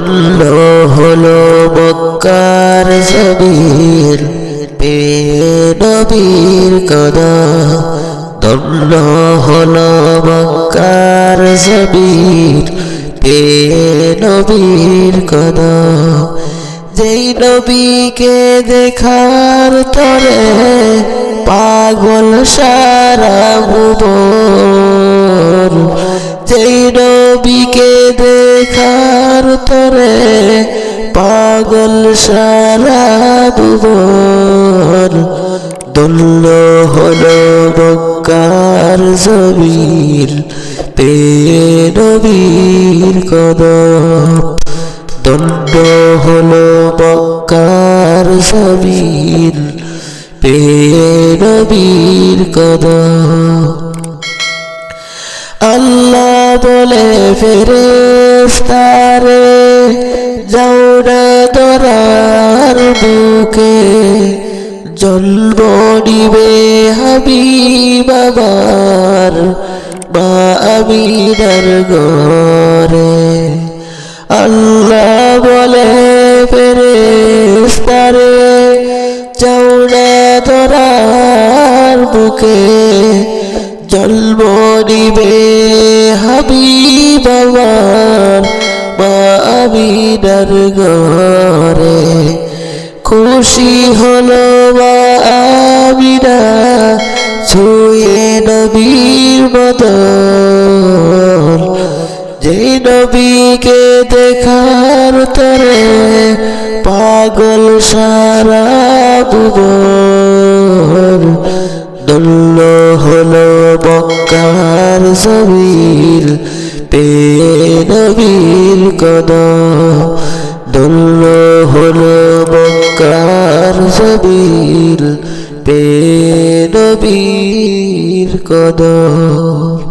ধন্য হলো মক্কার জমিন পেয়ে নবীর কদম। ধন্য হলো মক্কার জমিন পেয়ে নবীর কদম। যেই নবীকে দেখার তরে পাগল সারা ভুবন। যেই নবীকে দেখার তরে পাগল সারা ভুবন। ধন্য হলো মক্কার জমিন পেয়ে নবীর কদম। ধন্য হলো মক্কার জমিন পেয়ে নবীর কদম। আল্লাহ বলে ফেরেশতারে যাও না ধরার বুকে। জন্ম নিবে হাবিব আমার মা আমিনার ঘরে। আল্লাহ বলে ফেরেশতারে যাও না ধরার বুকে। জন্ম নিবে হাবিব আমার মা আমিনার ঘরে। খুশি হলো মা আমিনা ছুঁয়ে নবীর বদন। যে নবীকে দেখার তরে পাগল সারা ভুবন। ধন্য হলো মক্কার জমিন পেয়ে নবীর কদম। ধন্য হলো মক্কার জমিন পেয়ে নবীর কদম।